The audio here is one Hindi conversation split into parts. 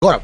गौरव,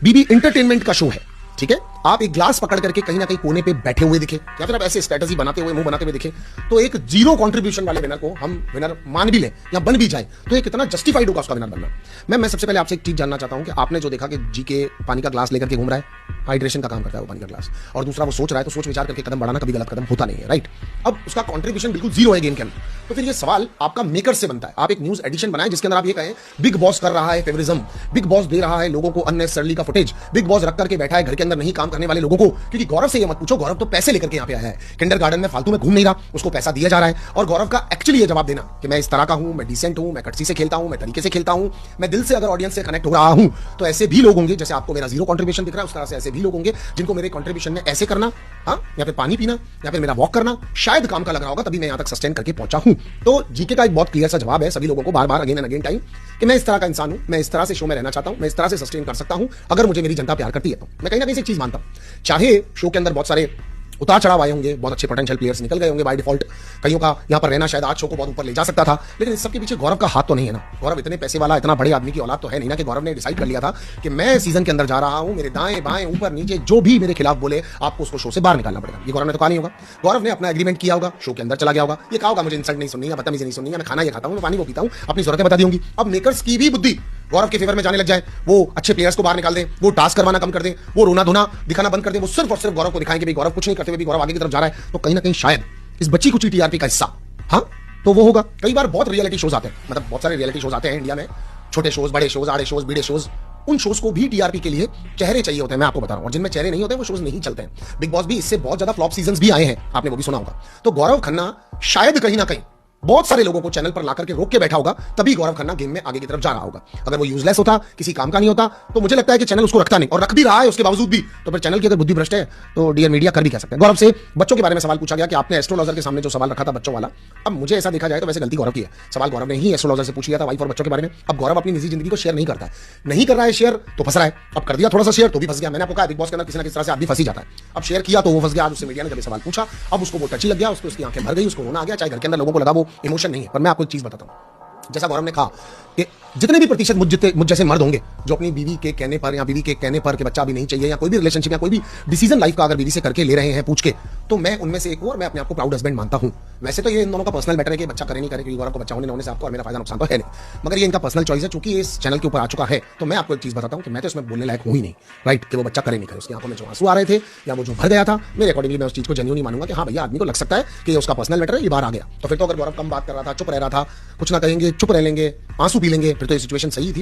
बीबी इंटरटेनमेंट का शो है, ठीक है। आप एक ग्लास पकड़ करके कहीं ना कहीं कोने पे बैठे हुए दिखे या फिर आप ऐसे स्ट्रेटजी बनाते हुए मुंह बनाते हुए दिखे तो एक जीरो कंट्रीब्यूशन वाले विनर को हम विनर मान भी लें या बन भी जाए तो ये कितना जस्टिफाइड होगा उसका विनर बनना। मैं सबसे पहले आपसे एक चीज जानना चाहता हूं कि आपने जो देखा कि जी के पानी का ग्लास लेकर के घूम रहा है, हाइड्रेशन का काम करता है वो पानी का ग्लास, और दूसरा वो सोच रहा है तो सोच विचार करके कदम बढ़ाना कभी गलत कदम होता नहीं है, राइट। अब उसका कंट्रीब्यूशन बिल्कुल जीरो है गेम के अंदर, तो फिर ये सवाल आपका मेकर से बनता है। आप एक न्यूज एडिशन बनाए जिसके अंदर आप ये कहें बिग बॉस कर रहा है फेवरिज्म, बिग बॉस दे रहा है लोगों को अननेसेसरली का फुटेज, बिग बॉस रख करके बैठा है घर के अंदर नहीं काम करने वाले लोगों को। क्योंकि गौरव से ये मत पूछो, गौरव तो पैसे लेकर के यहाँ पे आया है, किंडरगार्टन में फालतू में घूम नहीं रहा, उसको पैसा दिया जा रहा है। और गौरव का एक्चुअली ये जवाब देना कि मैं इस तरह का हूं, मैं डिसेंट हूं, मैं कटसी से खेलता हूं, मैं तरीके से खेलता हूं, मैं दिल से अगर ऑडियंस से कनेक्ट हो रहा हूं तो ऐसे भी लोग होंगे, जैसे आपको मेरा जीरो कंट्रीब्यूशन दिख रहा है उस तरह से ऐसे भी लोग होंगे जिनको मेरे कंट्रीब्यूशन में ऐसे करना, हाँ, या फिर पानी पीना या फिर मेरा वॉक करना शायद काम का लग रहा होगा, तभी मैं यहां तक सस्टेन करके पहुंचा हूं। तो जीके का एक बहुत क्लियर सा जवाब है सभी लोगों को बार बार अगेन एंड अगेन टाइम कि मैं इस तरह का इंसान हूं, मैं इस तरह से शो में रहना चाहता हूं, मैं इस तरह से सस्टेन कर सकता हूं अगर मुझे मेरी जनता प्यार करती है तो। मैं कहीं ना कहीं से एक चीज मानता हूं, चाहे शो के अंदर बहुत सारे उतार चढ़ाव आए होंगे, बहुत अच्छे पोटेंशियल प्लेयर्स निकल गए होंगे बाय डिफॉल्ट, कईयों का यहां पर रहना शायद आज शो को बहुत ऊपर ले जा सकता था, लेकिन इस सब के पीछे गौरव का हाथ तो नहीं है ना। गौरव इतने पैसे वाला, इतना बड़े आदमी की औलाद तो है नहीं ना कि गौरव ने डिसाइड कर लिया था कि मैं सीजन के अंदर जा रहा हूं, मेरे दाएं बाएं ऊपर नीचे जो भी मेरे खिलाफ बोले आपको उसको शो से बाहर निकालना पड़ेगा। ये गौरव ने तो कहा नहीं होगा। गौरव ने अपना एग्रीमेंट किया होगा, शो के अंदर चला गया होगा, ये कहा होगा मुझे इंसल्ट नहीं सुननी है, बदतमीजी नहीं सुननी है, मैं खाना ये खाता हूं, मैं पानी को पीता हूं, अपनी जरूरतें बता दी होंगी। अब मेकर्स की भी बुद्धि गौरव के फेवर में जाने लग जाए, वो अच्छे प्लेयर्स को बाहर निकाल दें, वो टास्क करवाना कम कर दें, वो रोना धोना दिखाना बंद कर दें, वो सिर्फ और सिर्फ गौरव को दिखाएं कि भाई गौरव कुछ नहीं करते हुए भी गौरव आगे की तरफ जा रहा है, तो कहीं ना कहीं शायद इस बच्ची कुछ टीआरपी का हिस्सा, हाँ, तो वो होगा। कई बार बहुत रियलिटी शोज आते हैं, मतलब बहुत सारे रियलिटी शोज आते हैं इंडिया में, छोटे शोज, बड़े शोज, आड़े शोज, बीड़े शोज, उन शोज को भी टीआरपी के लिए चेहरे चाहिए होते हैं, मैं आपको बता रहा हूं, और जिनमें चेहरे नहीं होते वो शोज नहीं चलते हैं। बिग बॉस भी इससे बहुत ज्यादा फ्लॉप सीजंस भी आए हैं, आपने वो भी सुना होगा। तो गौरव खन्ना शायद कहीं ना कहीं बहुत सारे लोगों को चैनल पर लाकर के रोक के बैठा होगा, तभी गौरव खन्ना गेम में आगे की तरफ जा रहा होगा। अगर वो यूजलेस होता, किसी काम का नहीं होता, तो मुझे लगता है कि चैनल उसको रखता नहीं, और रख भी रहा है उसके बावजूद भी, तो फिर चैनल की अगर बुद्धि भ्रष्ट है तो डियर मीडिया कर भी कह सकते हैं। गौरव से बच्चों के बारे में सवाल पूछा गया कि आपने एस्ट्रोलॉजर के सामने जो सवाल रखा था बच्चों वाला, अब मुझे ऐसा देखा जाए तो वैसे गलती गौरव की है। सवाल गौरव ने ही एस्ट्रोलॉजर से पूछ लिया था वाइफ और बच्चों के बारे में। अब गौरव अपनी निजी जिंदगी को शेयर नहीं करता है, नहीं कर रहा है शेयर तो फंस रहा है, अब कर दिया थोड़ा सा शेयर तो भी फंस गया। मैंने आपको कहा बिग बॉस के अंदर किसी ना किसी तरह से आदमी फंसी जाता है, अब शेयर किया तो वो फंस गया। आज उससे मीडिया ने जब सवाल पूछा, अब उसको वो टची लग गया, उसको उसकी आंखें भर गई, उसको रोना आ गया, चाहे घर के अंदर लोगों को लगा वो इमोशन नहीं है। पर मैं आपको एक चीज बताता हूं, जैसा गौरव ने कहा कि जितने भी प्रतिशत मुझ जैसे मर्द होंगे जो अपनी बीवी के कहने पर या बीवी के कहने पर कि बच्चा भी नहीं चाहिए या कोई भी रिलेशनशिप या कोई भी डिसीजन लाइफ का अगर बीवी से करके ले रहे हैं पूछ के, तो मैं उनमें से एक हूं और मैं अपने आप को प्राउड हस्बैंड मानता हूं। वैसे तो ये इन दोनों का पर्सनल मैटर है कि बच्चा करे नहीं करे, क्योंकि गौरव को बच्चा होने से आपको और मेरा फायदा नुकसान तो है नहीं, मगर ये इनका पर्सनल चॉइस है। चूंकि इस चैनल के ऊपर आ चुका है तो मैं आपको एक चीज बताता हूं कि मैं तो इसमें बोलने लायक हूं ही नहीं, राइट, कि वो बच्चा करे नहीं करे। उसकी आंखों में जो आंसू आ रहे थे या वो जो भर गया था, मेरे अकॉर्डिंगली मैं उस चीज को जेन्युइन ही मानूंगा कि हाँ भैया आदमी को लग सकता है कि ये उसका पर्सनल मैटर है, ये बाहर आ गया। तो फिर तो अगर गौरव कम बात कर रहा था, चुप रह रहा था, कुछ ना कहेंगे, चुप रह लेंगे, आंसू पी लेंगे, फिर तो ये सिचुएशन सही थी।